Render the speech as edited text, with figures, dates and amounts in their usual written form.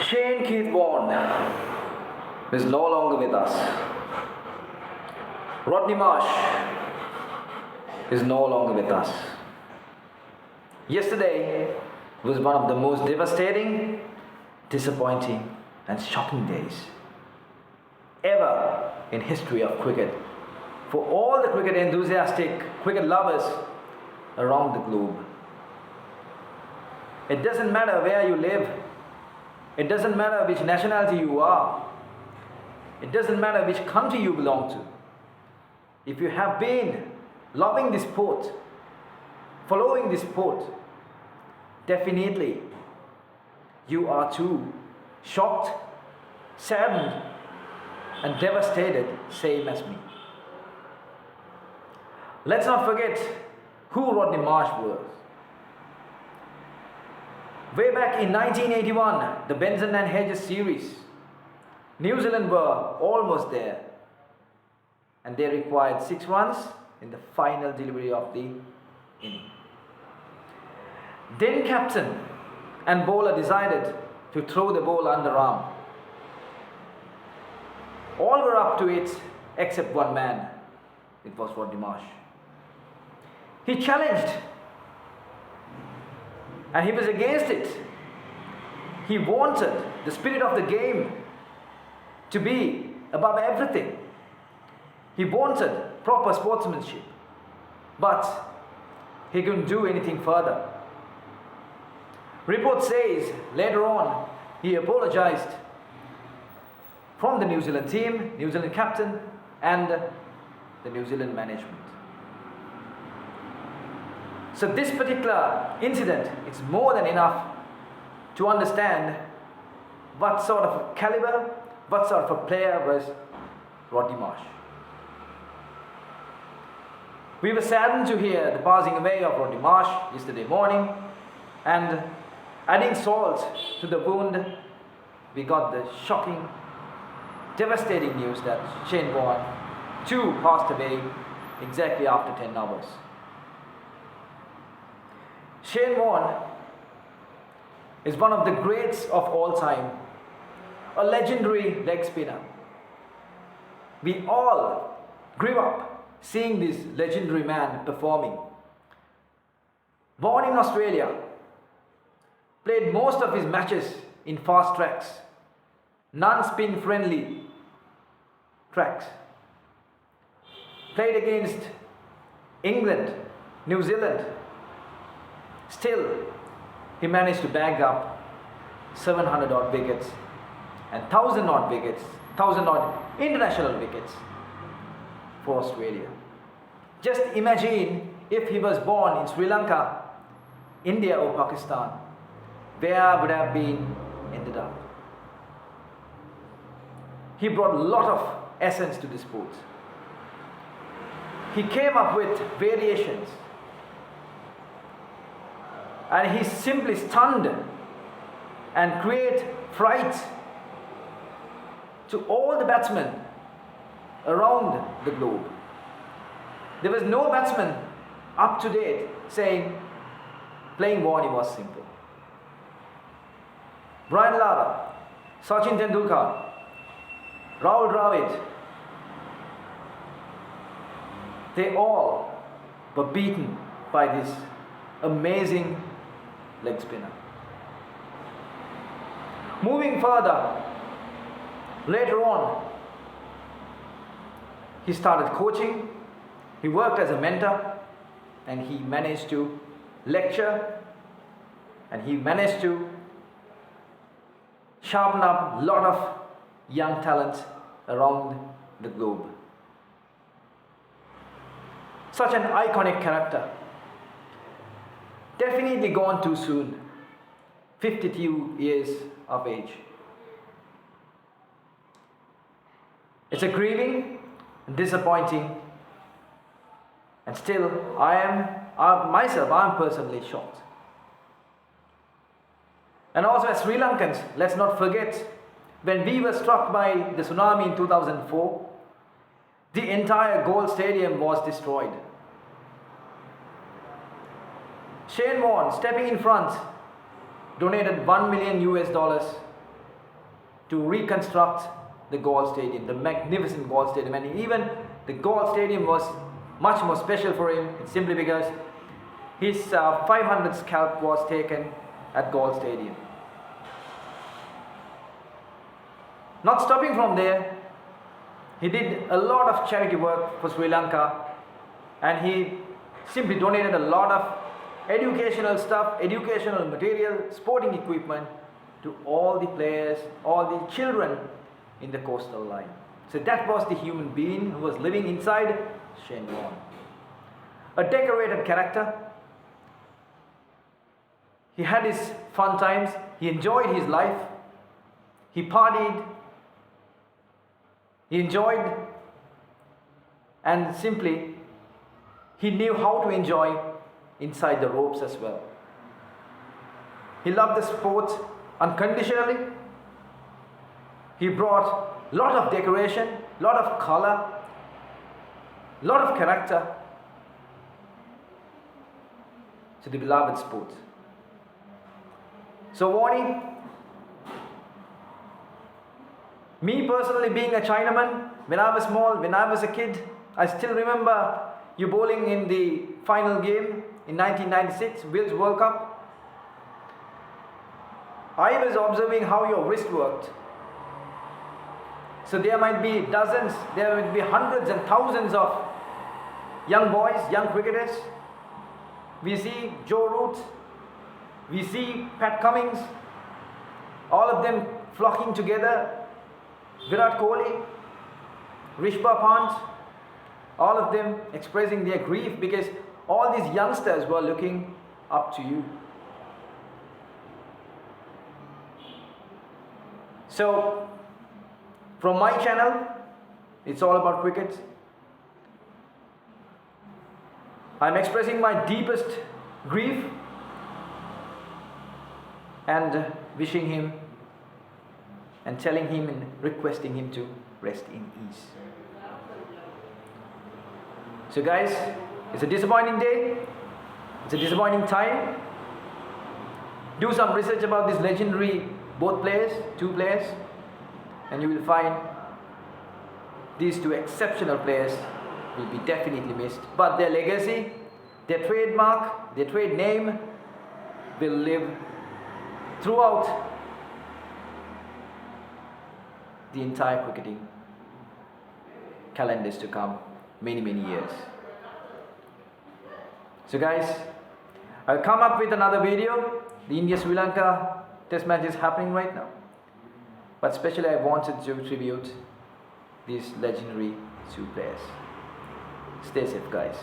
Shane Keith Vaughan is no longer with us. Rodney Marsh is no longer with us. Yesterday was one of the most devastating, disappointing and shocking days ever in history of cricket for all the cricket enthusiastic, cricket lovers around the globe. It doesn't matter where you live. It doesn't matter which nationality you are. It doesn't matter which country you belong to. If you have been loving this sport, following this sport, definitely you are too shocked, saddened and devastated, same as me. Let's not forget who Rodney Marsh was. Way back in 1981, the Benson and Hedges series, New Zealand were almost there and they required 6 runs in the final delivery of the inning. Then captain and bowler decided to throw the ball underarm. All were up to it except one man. It was Rodney Marsh. He challenged and he was against it. He wanted the spirit of the game to be above everything. He wanted proper sportsmanship, but he couldn't do anything further. Report says later on he apologized from the New Zealand team, New Zealand captain and the New Zealand management. So this particular incident is more than enough to understand what sort of a caliber, what sort of a player was Rodney Marsh. We were saddened to hear the passing away of Rodney Marsh yesterday morning, and adding salt to the wound, we got the shocking, devastating news that Shane Vaughan too passed away exactly after 10 hours. Shane Vaughan is one of the greats of all time, a legendary leg spinner. We all grew up seeing this legendary man performing. Born in Australia, played most of his matches in fast tracks, non-spin friendly tracks. Played against England, New Zealand. Still, he managed to bag up 700 odd wickets and 1,000 odd wickets, 1,000 odd international wickets for Australia. Just imagine if he was born in Sri Lanka, India or Pakistan, where would have been ended up? He brought a lot of essence to the sport. He came up with variations and he simply stunned and create fright to all the batsmen around the globe. There was no batsman up to date saying playing Warnie was simple. Brian Lara, Sachin Tendulkar, Rahul Dravid, they all were beaten by this amazing leg spinner. Moving further, later on, he started coaching, he worked as a mentor, and he managed to lecture, and he managed to sharpen up a lot of young talents around the globe. Such an iconic character. Definitely gone too soon, 52 years of age. It's a grieving and disappointing, and still I'm personally shocked. And also as Sri Lankans, let's not forget, when we were struck by the tsunami in 2004, the entire Gold Stadium was destroyed. Shane Vaughan, stepping in front, donated $1 million to reconstruct the Gol Stadium, the magnificent Gol Stadium. And even the Gol Stadium was much more special for him, simply because his 500th scalp was taken at Gol Stadium. Not stopping from there, he did a lot of charity work for Sri Lanka, and he simply donated a lot of educational stuff, educational material, sporting equipment to all the players, all the children in the coastal line. So that was the human being who was living inside Shane Warne. A decorated character. He had his fun times, he enjoyed his life, he partied, he enjoyed, and simply he knew how to enjoy inside the ropes as well. He loved the sport unconditionally. He brought a lot of decoration, a lot of color, a lot of character to the beloved sport. So Warnie, me personally being a Chinaman, when I was small, when I was a kid, I still remember you bowling in the final game in 1996, Will's World Cup. I was observing how your wrist worked. So there might be dozens, there would be hundreds and thousands of young boys, young cricketers. We see Joe Root, we see Pat Cummins, all of them flocking together. Virat Kohli, Rishabh Pant, all of them expressing their grief because all these youngsters were looking up to you. So, from my channel, it's all about cricket. I'm expressing my deepest grief and wishing him and telling him and requesting him to rest in ease. So guys, it's a disappointing day, it's a disappointing time. Do some research about this legendary both players, two players, and you will find these two exceptional players will be definitely missed. But their legacy, their trademark, their trade name will live throughout the entire cricketing calendars to come, many years. So guys, I'll come up with another video. The India-Sri Lanka Test match is happening right now, but especially I wanted to tribute these legendary two players. Stay safe guys.